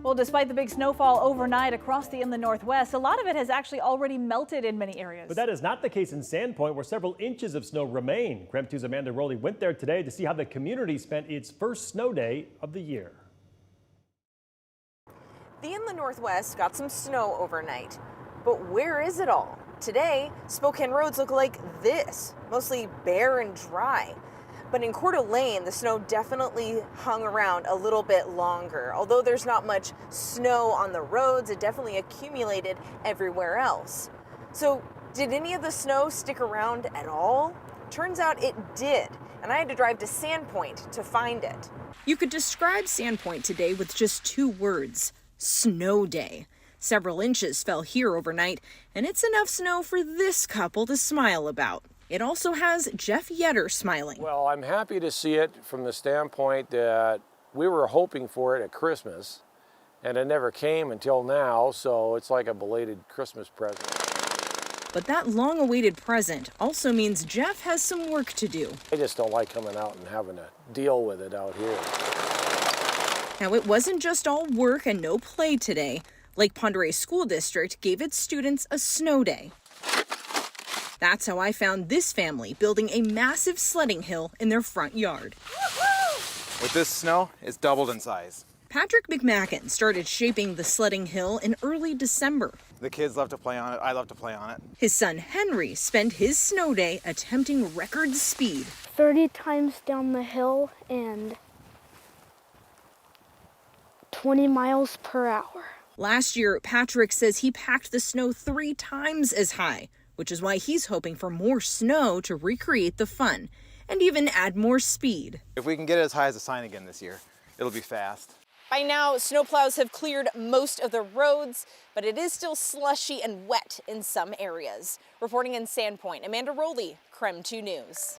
Well, despite the big snowfall overnight across the inland Northwest, a lot of it has actually already melted in many areas. But that is not the case in Sandpoint, where several inches of snow remain. KREM 2's Amanda Rowley went there today to see how the community spent its first snow day of the year. The inland Northwest got some snow overnight, but where is it all? Today, Spokane roads look like this, mostly bare and dry. But in Coeur d'Alene, the snow definitely hung around a little bit longer. Although there's not much snow on the roads, it definitely accumulated everywhere else. So did any of the snow stick around at all? Turns out it did, and I had to drive to Sandpoint to find it. You could describe Sandpoint today with just two words: snow day. Several inches fell here overnight, and it's enough snow for this couple to smile about. It also has Jeff Yetter smiling. Well, I'm happy to see it from the standpoint that we were hoping for it at Christmas, and it never came until now, so it's like a belated Christmas present. But that long-awaited present also means Jeff has some work to do. I just don't like coming out and having to deal with it out here. Now, it wasn't just all work and no play today. Lake Pend Oreille School District gave its students a snow day. That's how I found this family building a massive sledding hill in their front yard. With this snow, it's doubled in size. Patrick McMacken started shaping the sledding hill in early December. The kids love to play on it. I love to play on it. His son Henry spent his snow day attempting record speed. 30 times down the hill and 20 miles per hour. Last year, Patrick says he packed the snow 3 times as high, which is why he's hoping for more snow to recreate the fun and even add more speed. If we can get it as high as the sign again this year, it'll be fast. By now, snowplows have cleared most of the roads, but it is still slushy and wet in some areas. Reporting in Sandpoint, Amanda Rowley, KREM 2 News.